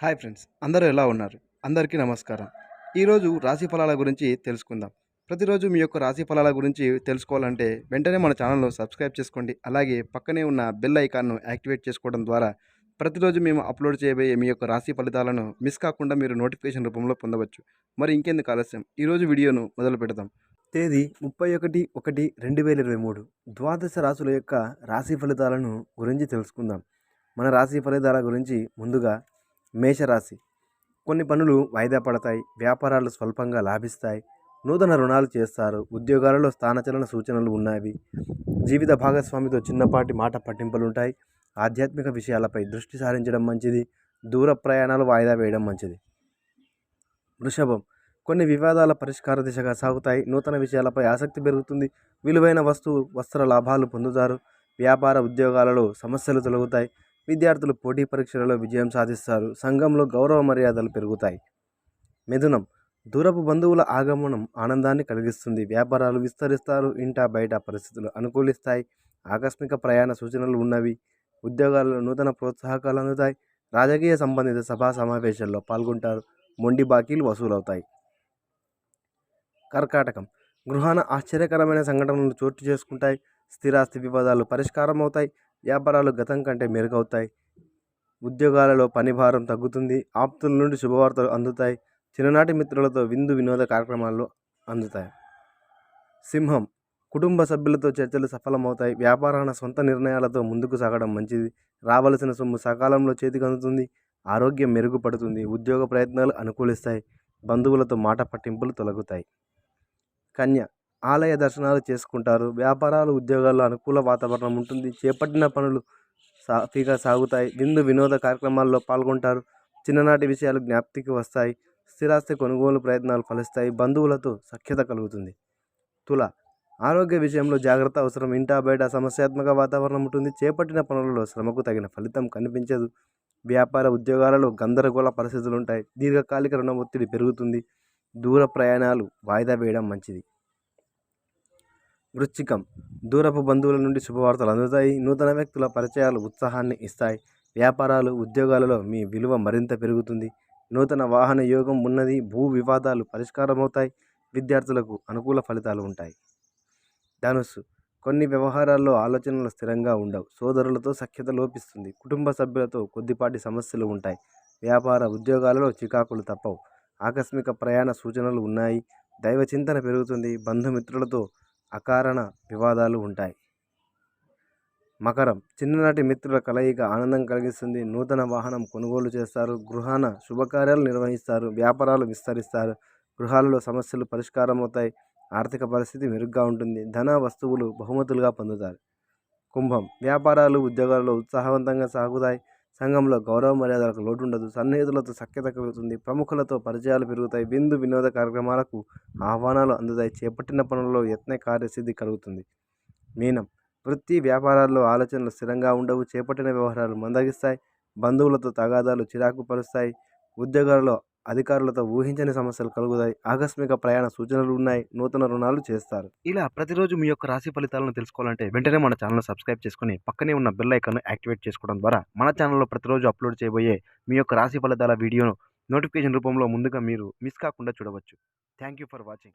Hi friends, అందరూ ఎలా ఉన్నారు? అందరికీ నమస్కారం. ఈరోజు రాశి ఫలాల గురించి తెలుసుకుందాం. ప్రతిరోజు మీ యొక్క రాశి ఫలాల గురించి తెలుసుకోవాలంటే వెంటనే మన ఛానల్‌ను సబ్స్క్రైబ్ చేసుకోండి. అలాగే పక్కనే ఉన్న బెల్ ఐకాన్‌ను యాక్టివేట్ చేసుకోవడం ద్వారా ప్రతిరోజు మేము అప్లోడ్ చేయబోయే మీ యొక్క రాశి ఫలితాలను మిస్ కాకుండా మీరు నోటిఫికేషన్ రూపంలో పొందవచ్చు. మరి ఇంకెందుకు ఆలస్యం, ఈరోజు వీడియోను మొదలుపెడదాం. తేదీ 31/1/2023 ద్వాదశ రాశుల యొక్క రాశి ఫలితాలను గురించి తెలుసుకుందాం. మన రాశి ఫలితాల గురించి ముందుగా మేషరాశి. కొన్ని పనులు వాయిదా పడతాయి. వ్యాపారాలు స్వల్పంగా లాభిస్తాయి. నూతన రుణాలు చేస్తారు. ఉద్యోగాలలో స్థానచలన సూచనలు ఉన్నాయి. జీవిత భాగస్వామితో చిన్నపాటి మాట పట్టింపులుంటాయి. ఆధ్యాత్మిక విషయాలపై దృష్టి సారించడం మంచిది. దూర ప్రయాణాలు వాయిదా వేయడం మంచిది. వృషభం. కొన్ని వివాదాల పరిష్కార దిశగా సాగుతాయి. నూతన విషయాలపై ఆసక్తి పెరుగుతుంది. విలువైన వస్త్ర లాభాలు పొందుతారు. వ్యాపార ఉద్యోగాలలో సమస్యలు తొలగుతాయి. విద్యార్థులు పోటీ పరీక్షలలో విజయం సాధిస్తారు. సంఘంలో గౌరవ మర్యాదలు పెరుగుతాయి. మిథునం. దూరపు బంధువుల ఆగమనం ఆనందాన్ని కలిగిస్తుంది. వ్యాపారాలు విస్తరిస్తారు. ఇంట బయట పరిస్థితులు అనుకూలిస్తాయి. ఆకస్మిక ప్రయాణ సూచనలు ఉన్నవి. ఉద్యోగాలలో నూతన ప్రోత్సాహకాలు అందుతాయి. రాజకీయ సంబంధిత సభా సమావేశాల్లో పాల్గొంటారు. మొండి బాకీలు వసూలవుతాయి. కర్కాటకం. గృహాన ఆశ్చర్యకరమైన సంఘటనలు చోటు చేసుకుంటాయి. స్థిరాస్తి వివాదాలు పరిష్కారం అవుతాయి. వ్యాపారాలు గతం కంటే మెరుగవుతాయి. ఉద్యోగాలలో పని భారం తగ్గుతుంది. ఆప్తుల నుండి శుభవార్తలు అందుతాయి. చిన్ననాటి మిత్రులతో విందు వినోద కార్యక్రమాలు అందుతాయి. సింహం. కుటుంబ సభ్యులతో చర్చలు సఫలమవుతాయి. వ్యాపారాన సొంత నిర్ణయాలతో ముందుకు సాగడం మంచిది. రావలసిన సొమ్ము సకాలంలో చేతికి అందుతుంది. ఆరోగ్యం మెరుగుపడుతుంది. ఉద్యోగ ప్రయత్నాలు అనుకూలిస్తాయి. బంధువులతో మాట పట్టింపులు తొలగుతాయి. కన్య. ఆలయ దర్శనాలు చేసుకుంటారు. వ్యాపారాలు ఉద్యోగాల్లో అనుకూల వాతావరణం ఉంటుంది. చేపట్టిన పనులు సాఫీగా సాగుతాయి. విందు వినోద కార్యక్రమాల్లో పాల్గొంటారు. చిన్ననాటి విషయాలు జ్ఞాప్తికి వస్తాయి. స్థిరాస్తి కొనుగోలు ప్రయత్నాలు ఫలిస్తాయి. బంధువులతో సఖ్యత కలుగుతుంది. తుల. ఆరోగ్య విషయంలో జాగ్రత్త అవసరం. ఇంటా బయట సమస్యాత్మక వాతావరణం ఉంటుంది. చేపట్టిన పనులలో శ్రమకు తగిన ఫలితం కనిపించదు. వ్యాపార ఉద్యోగాలలో గందరగోళ పరిస్థితులు ఉంటాయి. దీర్ఘకాలిక రుణ ఒత్తిడి పెరుగుతుంది. దూర ప్రయాణాలు వాయిదా వేయడం మంచిది. వృశ్చికం. దూరపు బంధువుల నుండి శుభవార్తలు అందుతాయి. నూతన వ్యక్తుల పరిచయాలు ఉత్సాహాన్ని ఇస్తాయి. వ్యాపారాలు ఉద్యోగాలలో మీ విలువ మరింత పెరుగుతుంది. నూతన వాహన యోగం ఉన్నది. భూ వివాదాలు పరిష్కారమవుతాయి. విద్యార్థులకు అనుకూల ఫలితాలు ఉంటాయి. ధనుస్సు. కొన్ని వ్యవహారాల్లో ఆలోచనలు స్థిరంగా ఉండవు. సోదరులతో సఖ్యత లోపిస్తుంది. కుటుంబ సభ్యులతో కొద్దిపాటి సమస్యలు ఉంటాయి. వ్యాపార ఉద్యోగాలలో చికాకులు తప్పవు. ఆకస్మిక ప్రయాణ సూచనలు ఉన్నాయి. దైవ చింతన పెరుగుతుంది. బంధుమిత్రులతో అకారణ వివాదాలు ఉంటాయి. మకరం. చిన్ననాటి మిత్రుల కలయిక ఆనందం కలిగిస్తుంది. నూతన వాహనం కొనుగోలు చేస్తారు. గృహాన శుభకార్యాలు నిర్వహిస్తారు. వ్యాపారాలు విస్తరిస్తారు. గృహాలలో సమస్యలు పరిష్కారం అవుతాయి. ఆర్థిక పరిస్థితి మెరుగ్గా ఉంటుంది. ధన వస్తువులు బహుమతులుగా పొందుతారు. కుంభం. వ్యాపారాలు ఉద్యోగాలలో ఉత్సాహవంతంగా సాగుతాయి. సంఘంలో గౌరవ మర్యాదలకు లోటు ఉండదు. సన్నిహితులతో సఖ్యత కలుగుతుంది. ప్రముఖులతో పరిచయాలు పెరుగుతాయి. విందు వినోద కార్యక్రమాలకు ఆహ్వానాలు అందుతాయి. చేపట్టిన పనులలో యత్న కార్యసిద్ధి కలుగుతుంది. మీనం. వృత్తి వ్యాపారాల్లో ఆలోచనలు స్థిరంగా ఉండవు. చేపట్టిన వ్యవహారాలు మందగిస్తాయి. బంధువులతో తగాదాలు చిరాకు పరుస్తాయి. ఉద్యోగాలలో అధికారులతో ఊహించని సమస్యలు కలుగుతాయి. ఆకస్మిక ప్రయాణ సూచనలు ఉన్నాయి. నూతన రుణాలు చేస్తారు. ఇలా ప్రతిరోజు మీ యొక్క రాశి ఫలితాలను తెలుసుకోవాలంటే వెంటనే మన ఛానల్ సబ్స్క్రైబ్ చేసుకుని పక్కనే ఉన్న బెల్ ఐకాన్ను యాక్టివేట్ చేసుకోవడం ద్వారా మన ఛానల్లో ప్రతిరోజు అప్లోడ్ చేయబోయే మీ యొక్క రాశి ఫలితాల వీడియోను నోటిఫికేషన్ రూపంలో ముందుగా మీరు మిస్ కాకుండా చూడవచ్చు. Thank you for watching.